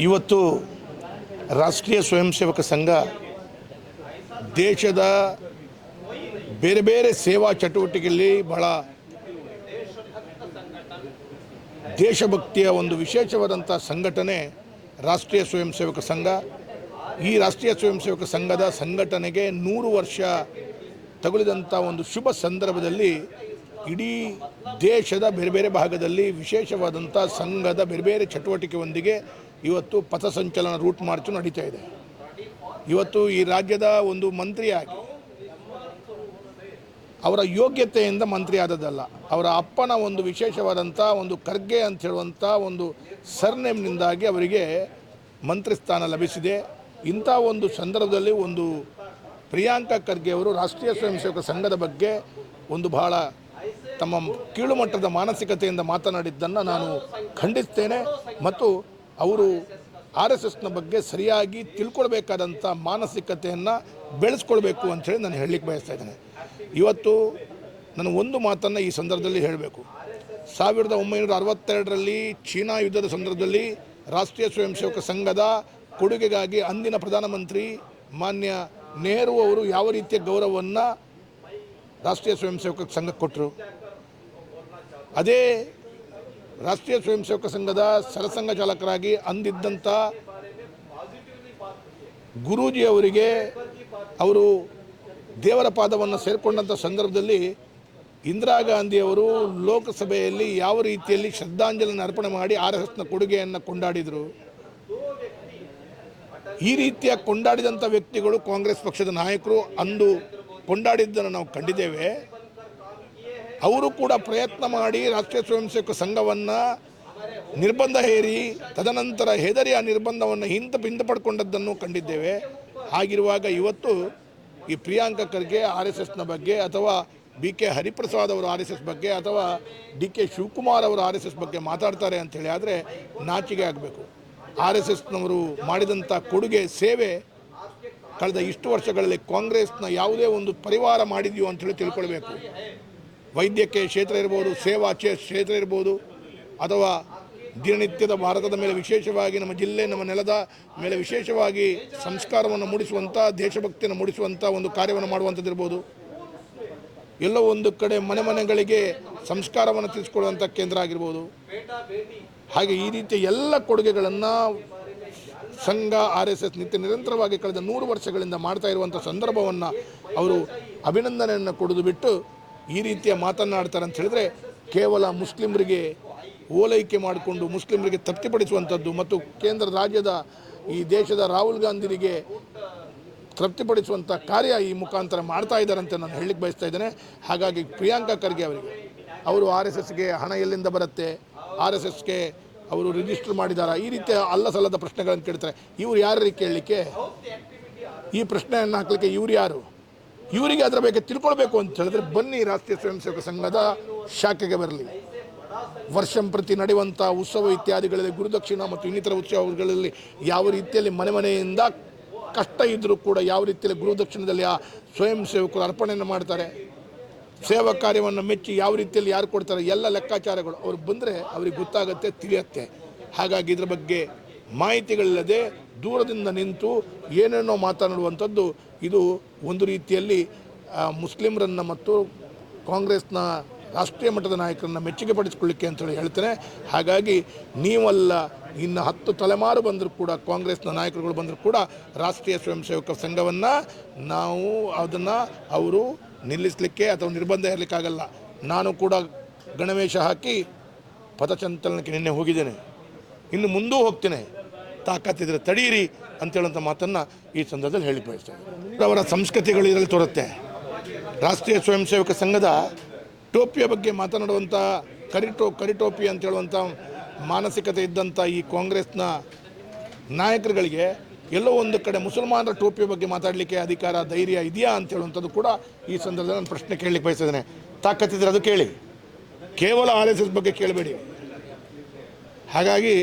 ಇವತ್ತು ರಾಷ್ಟ್ರೀಯ ಸ್ವಯಂ ಸೇವಕ ಸಂಘ ದೇಶದ ಬೇರೆ ಬೇರೆ ಸೇವಾ ಚಟುವಟಿಕೆಯಲ್ಲಿ ಬಹಳ ದೇಶಭಕ್ತಿಯ ಒಂದು ವಿಶೇಷವಾದಂಥ ಸಂಘಟನೆ ರಾಷ್ಟ್ರೀಯ ಸ್ವಯಂ ಸೇವಕ ಸಂಘ. ಈ ರಾಷ್ಟ್ರೀಯ ಸ್ವಯಂ ಸೇವಕ ಸಂಘದ ಸಂಘಟನೆಗೆ 100 ವರ್ಷ ತಗುಲಿದಂಥ ಒಂದು ಶುಭ ಸಂದರ್ಭದಲ್ಲಿ ಇಡೀ ದೇಶದ ಬೇರೆ ಬೇರೆ ಭಾಗದಲ್ಲಿ ವಿಶೇಷವಾದಂಥ ಸಂಘದ ಬೇರೆ ಬೇರೆ ಚಟುವಟಿಕೆಯೊಂದಿಗೆ ಇವತ್ತು ಪಥಸಂಚಲನ ರೂಟ್ ಮಾರ್ಚ್ ನಡೀತಾ ಇದೆ. ಇವತ್ತು ಈ ರಾಜ್ಯದ ಒಂದು ಮಂತ್ರಿಯಾಗಿ ಅವರ ಯೋಗ್ಯತೆಯಿಂದ ಮಂತ್ರಿ ಆದದ್ದಲ್ಲ, ಅವರ ಅಪ್ಪನ ಒಂದು ವಿಶೇಷವಾದಂಥ ಒಂದು ಖರ್ಗೆ ಅಂತ ಹೇಳುವಂಥ ಒಂದು ಸರ್ನೇಮ್ನಿಂದಾಗಿ ಅವರಿಗೆ ಮಂತ್ರಿ ಸ್ಥಾನ ಲಭಿಸಿದೆ. ಇಂಥ ಒಂದು ಸಂದರ್ಭದಲ್ಲಿ ಒಂದು ಪ್ರಿಯಾಂಕಾ ಖರ್ಗೆ ಅವರು ರಾಷ್ಟ್ರೀಯ ಸ್ವಯಂ ಸೇವಕ ಸಂಘದ ಬಗ್ಗೆ ಒಂದು ಬಹಳ ತಮ್ಮ ಕೀಳುಮಟ್ಟದ ಮಾನಸಿಕತೆಯಿಂದ ಮಾತನಾಡಿದ್ದನ್ನು ನಾನು ಖಂಡಿಸ್ತೇನೆ ಮತ್ತು ಅವರು RSSನ ಬಗ್ಗೆ ಸರಿಯಾಗಿ ತಿಳ್ಕೊಳ್ಬೇಕಾದಂಥ ಮಾನಸಿಕತೆಯನ್ನು ಬೆಳೆಸ್ಕೊಳ್ಬೇಕು ಅಂಥೇಳಿ ನಾನು ಹೇಳಲಿಕ್ಕೆ ಬಯಸ್ತಾ ಇದ್ದೇನೆ. ಇವತ್ತು ನಾನು ಒಂದು ಮಾತನ್ನು ಈ ಸಂದರ್ಭದಲ್ಲಿ ಹೇಳಬೇಕು. 1962ರಲ್ಲಿ ಚೀನಾ ಯುದ್ಧದ ಸಂದರ್ಭದಲ್ಲಿ ರಾಷ್ಟ್ರೀಯ ಸ್ವಯಂ ಸೇವಕ ಸಂಘದ ಕೊಡುಗೆಗಾಗಿ ಅಂದಿನ ಪ್ರಧಾನಮಂತ್ರಿ ಮಾನ್ಯ ನೆಹರು ಅವರು ಯಾವ ರೀತಿಯ ಗೌರವವನ್ನು ರಾಷ್ಟ್ರೀಯ ಸ್ವಯಂ ಸೇವಕ ಸಂಘಕ್ಕೆ ಕೊಟ್ಟರು. ಅದೇ ರಾಷ್ಟ್ರೀಯ ಸ್ವಯಂ ಸೇವಕ ಸಂಘದ ಸರಸಂಘ ಚಾಲಕರಾಗಿ ಅಂದಿದ್ದಂಥ ಗುರೂಜಿ ಅವರಿಗೆ ಅವರು ದೇವರ ಪಾದವನ್ನು ಸೇರಿಕೊಂಡಂಥ ಸಂದರ್ಭದಲ್ಲಿ ಇಂದಿರಾ ಗಾಂಧಿಯವರು ಲೋಕಸಭೆಯಲ್ಲಿ ಯಾವ ರೀತಿಯಲ್ಲಿ ಶ್ರದ್ಧಾಂಜಲಿಯನ್ನು ಅರ್ಪಣೆ ಮಾಡಿ RSSನ ಕೊಡುಗೆಯನ್ನು ಕೊಂಡಾಡಿದರು. ಈ ರೀತಿಯ ಕೊಂಡಾಡಿದಂಥ ವ್ಯಕ್ತಿಗಳು ಕಾಂಗ್ರೆಸ್ ಪಕ್ಷದ ನಾಯಕರು ಅಂದು ಕೊಂಡಾಡಿದ್ದನ್ನು ನಾವು ಕಂಡಿದ್ದೇವೆ. ಅವರು ಕೂಡ ಪ್ರಯತ್ನ ಮಾಡಿ ರಾಷ್ಟ್ರೀಯ ಸ್ವಯಂ ಸೇವಕ ಸಂಘವನ್ನು ನಿರ್ಬಂಧ ಹೇರಿ ತದನಂತರ ಹೆದರಿ ಆ ನಿರ್ಬಂಧವನ್ನು ಹಿಂದೆ ಕಂಡಿದ್ದೇವೆ. ಹಾಗಿರುವಾಗ ಇವತ್ತು ಈ ಪ್ರಿಯಾಂಕಾ ಖರ್ಗೆ RSSನ ಬಗ್ಗೆ ಅಥವಾ BK ಹರಿಪ್ರಸಾದ್ ಅವರು RSS ಬಗ್ಗೆ ಅಥವಾ DK ಶಿವಕುಮಾರ್ ಅವರು RSS ಬಗ್ಗೆ ಮಾತಾಡ್ತಾರೆ ಅಂಥೇಳಿ ಆದರೆ ನಾಚಿಕೆ ಆಗಬೇಕು. RSSನವರು ಮಾಡಿದಂಥ ಕೊಡುಗೆ ಸೇವೆ ಕಳೆದ ಇಷ್ಟು ವರ್ಷಗಳಲ್ಲಿ ಕಾಂಗ್ರೆಸ್ನ ಯಾವುದೇ ಒಂದು ಪರಿವಾರ ಮಾಡಿದೆಯೋ ಅಂಥೇಳಿ ತಿಳ್ಕೊಳ್ಬೇಕು. ವೈದ್ಯಕೀಯ ಕ್ಷೇತ್ರ ಇರ್ಬೋದು, ಸೇವಾ ಕ್ಷೇತ್ರ ಇರ್ಬೋದು, ಅಥವಾ ದಿನನಿತ್ಯದ ಭಾರತದ ಮೇಲೆ ವಿಶೇಷವಾಗಿ ನಮ್ಮ ಜಿಲ್ಲೆ ನಮ್ಮ ನೆಲದ ಮೇಲೆ ವಿಶೇಷವಾಗಿ ಸಂಸ್ಕಾರವನ್ನು ಮೂಡಿಸುವಂಥ ದೇಶಭಕ್ತಿಯನ್ನು ಮೂಡಿಸುವಂಥ ಒಂದು ಕಾರ್ಯವನ್ನು ಮಾಡುವಂಥದ್ದಿರ್ಬೋದು. ಎಲ್ಲೋ ಒಂದು ಕಡೆ ಮನೆಗಳಿಗೆ ಸಂಸ್ಕಾರವನ್ನು ತಿಳಿಸ್ಕೊಳ್ಳುವಂಥ ಕೇಂದ್ರ ಆಗಿರ್ಬೋದು. ಹಾಗೆ ಈ ರೀತಿಯ ಎಲ್ಲ ಕೊಡುಗೆಗಳನ್ನು ಸಂಘ RSS ನಿರಂತರವಾಗಿ ಕಳೆದ 100 ವರ್ಷಗಳಿಂದ ಮಾಡ್ತಾ ಇರುವಂಥ ಸಂದರ್ಭವನ್ನು ಅವರು ಅಭಿನಂದನೆಯನ್ನು ಕೊಡೋದು ಬಿಟ್ಟು ಈ ರೀತಿಯ ಮಾತನಾಡ್ತಾರೆ ಅಂತ ಹೇಳಿದ್ರೆ ಕೇವಲ ಮುಸ್ಲಿಮರಿಗೆ ಓಲೈಕೆ ಮಾಡಿಕೊಂಡು ಮುಸ್ಲಿಮರಿಗೆ ತೃಪ್ತಿಪಡಿಸುವಂಥದ್ದು ಮತ್ತು ಕೇಂದ್ರ ರಾಜ್ಯದ ಈ ದೇಶದ ರಾಹುಲ್ ಗಾಂಧಿಗೆ ತೃಪ್ತಿಪಡಿಸುವಂಥ ಕಾರ್ಯ ಈ ಮುಖಾಂತರ ಮಾಡ್ತಾ ಇದ್ದಾರಂತೆ ನಾನು ಹೇಳಲಿಕ್ಕೆ ಬಯಸ್ತಾ ಇದ್ದೇನೆ. ಹಾಗಾಗಿ ಪ್ರಿಯಾಂಕಾ ಖರ್ಗೆ ಅವರಿಗೆ ಅವರು RSSಗೆ ಹಣ ಎಲ್ಲಿಂದ ಬರುತ್ತೆ, RSSಗೆ ಅವರು ರಿಜಿಸ್ಟರ್ ಮಾಡಿದಾರಾ, ಈ ರೀತಿಯ ಅಲ್ಲಸಲ್ಲದ ಪ್ರಶ್ನೆಗಳನ್ನು ಕೇಳ್ತಾರೆ. ಇವ್ರು ಯಾರಿಗೆ ಕೇಳಲಿಕ್ಕೆ, ಈ ಪ್ರಶ್ನೆಯನ್ನು ಹಾಕಲಿಕ್ಕೆ ಇವ್ರು ಯಾರು? ಇವರಿಗೆ ಅದರ ಬಗ್ಗೆ ತಿಳ್ಕೊಳ್ಬೇಕು ಅಂತ ಹೇಳಿದ್ರೆ ಬನ್ನಿ ರಾಷ್ಟ್ರೀಯ ಸ್ವಯಂ ಸೇವಕ ಸಂಘದ ಶಾಖೆಗೆ ಬರಲಿ. ವರ್ಷಂಪ್ರತಿ ನಡೆಯುವಂಥ ಉತ್ಸವ ಇತ್ಯಾದಿಗಳಲ್ಲಿ ಗುರುದಕ್ಷಿಣ ಮತ್ತು ಇನ್ನಿತರ ಉತ್ಸವಗಳಲ್ಲಿ ಯಾವ ರೀತಿಯಲ್ಲಿ ಮನೆಯಿಂದ ಕಷ್ಟ ಇದ್ದರೂ ಕೂಡ ಯಾವ ರೀತಿಯಲ್ಲಿ ಗುರುದಕ್ಷಿಣದಲ್ಲಿ ಆ ಸ್ವಯಂ ಸೇವಕರು ಅರ್ಪಣೆಯನ್ನು ಮಾಡ್ತಾರೆ, ಸೇವಾ ಕಾರ್ಯವನ್ನು ಮೆಚ್ಚಿ ಯಾವ ರೀತಿಯಲ್ಲಿ ಯಾರು ಕೊಡ್ತಾರೆ, ಎಲ್ಲ ಲೆಕ್ಕಾಚಾರಗಳು ಅವ್ರು ಬಂದರೆ ಅವ್ರಿಗೆ ಗೊತ್ತಾಗುತ್ತೆ, ತಿಳಿಯುತ್ತೆ. ಹಾಗಾಗಿ ಇದರ ಬಗ್ಗೆ ಮಾಹಿತಿಗಳಿಲ್ಲದೆ ದೂರದಿಂದ ನಿಂತು ಏನೇನೋ ಮಾತನಾಡುವಂಥದ್ದು ಇದು ಒಂದು ರೀತಿಯಲ್ಲಿ ಮುಸ್ಲಿಮರನ್ನು ಮತ್ತು ಕಾಂಗ್ರೆಸ್ನ ರಾಷ್ಟ್ರೀಯ ಮಟ್ಟದ ನಾಯಕರನ್ನು ಮೆಚ್ಚುಗೆ ಪಡಿಸ್ಕೊಳ್ಳಿಕ್ಕೆ ಅಂತೇಳಿ ಹೇಳ್ತೇನೆ. ಹಾಗಾಗಿ ನೀವಲ್ಲ, ಇನ್ನು 10 ತಲೆಮಾರು ಬಂದರೂ ಕೂಡ ಕಾಂಗ್ರೆಸ್ನ ನಾಯಕರುಗಳು ಬಂದರೂ ಕೂಡ ರಾಷ್ಟ್ರೀಯ ಸ್ವಯಂ ಸೇವಕ ಸಂಘವನ್ನು ನಾವು ಅದನ್ನು ಅವರು ನಿಲ್ಲಿಸಲಿಕ್ಕೆ ಅಥವಾ ನಿರ್ಬಂಧ ಇರಲಿಕ್ಕಾಗಲ್ಲ. ನಾನು ಕೂಡ ಗಣವೇಶ ಹಾಕಿ ಪಥಸಂಚಲನಕ್ಕೆ ನಿನ್ನೆ ಹೋಗಿದ್ದೇನೆ, ಇನ್ನು ಮುಂದೂ ಹೋಗ್ತೇನೆ. ತಾಕತ್ತಿದ್ರೆ ತಡೀರಿ ಅಂತೇಳುವಂಥ ಮಾತನ್ನು ಈ ಸಂದರ್ಭದಲ್ಲಿ ಹೇಳಿ ಬಯಸ್ತೇನೆ. ಅವರ ಸಂಸ್ಕೃತಿಗಳು ಇದರಲ್ಲಿ ತೋರುತ್ತೆ. ರಾಷ್ಟ್ರೀಯ ಸ್ವಯಂ ಸೇವಕ ಸಂಘದ ಟೋಪಿಯ ಬಗ್ಗೆ ಮಾತನಾಡುವಂಥ ಕರಿಟೋಪಿ ಅಂತ ಹೇಳುವಂಥ ಮಾನಸಿಕತೆ ಇದ್ದಂಥ ಈ ಕಾಂಗ್ರೆಸ್ನ ನಾಯಕರುಗಳಿಗೆ ಎಲ್ಲೋ ಒಂದು ಕಡೆ ಮುಸಲ್ಮಾನರ ಟೋಪಿಯ ಬಗ್ಗೆ ಮಾತಾಡಲಿಕ್ಕೆ ಅಧಿಕಾರ ಧೈರ್ಯ ಇದೆಯಾ ಅಂತ ಹೇಳುವಂಥದ್ದು ಕೂಡ ಈ ಸಂದರ್ಭದಲ್ಲಿ ನಾನು ಪ್ರಶ್ನೆ ಕೇಳಲಿಕ್ಕೆ ಬಯಸಿದ್ದೇನೆ. ತಾಕತ್ತಿದ್ರೆ ಅದು ಕೇಳಿ, ಕೇವಲ RSS ಬಗ್ಗೆ ಕೇಳಬೇಡಿ. ಹಾಗಾಗಿ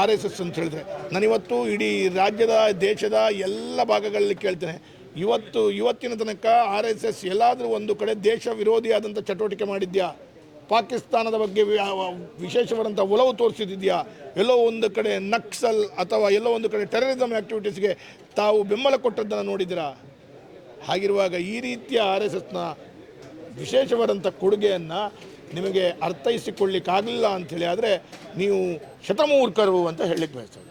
RSS ಅಂತ ಹೇಳಿದ್ರೆ ನಾನಿವತ್ತು ಇಡೀ ರಾಜ್ಯದ ದೇಶದ ಎಲ್ಲ ಭಾಗಗಳಲ್ಲಿ ಕೇಳ್ತೇನೆ, ಇವತ್ತಿನ ತನಕ RSS ಎಲ್ಲಾದರೂ ಒಂದು ಕಡೆ ದೇಶ ವಿರೋಧಿಯಾದಂಥ ಚಟುವಟಿಕೆ ಮಾಡಿದ್ಯಾ? ಪಾಕಿಸ್ತಾನದ ಬಗ್ಗೆ ವಿಶೇಷವಾದಂಥ ಒಲವು ತೋರಿಸಿದೆಯಾ, ಎಲ್ಲೋ ಒಂದು ಕಡೆ ನಕ್ಸಲ್ ಅಥವಾ ಎಲ್ಲೋ ಒಂದು ಕಡೆ ಟೆರರಿಸಮ್ ಆ್ಯಕ್ಟಿವಿಟೀಸ್ಗೆ ತಾವು ಬೆಂಬಲ ಕೊಟ್ಟದ್ದನ್ನು ನೋಡಿದಿರಾ? ಹಾಗಿರುವಾಗ ಈ ರೀತಿಯ RSSನ ವಿಶೇಷವಾದಂಥ ಕೊಡುಗೆಯನ್ನು ನಿಮಗೆ ಅರ್ಥೈಸಿಕೊಳ್ಳಿಕ್ಕಾಗಲಿಲ್ಲ ಅಂಥೇಳಿ ಆದರೆ ನೀವು ಶತಮೂರ್ಖರು ಅಂತ ಹೇಳಲಿಕ್ಕೆ ಬಯಸ್ತದೆ.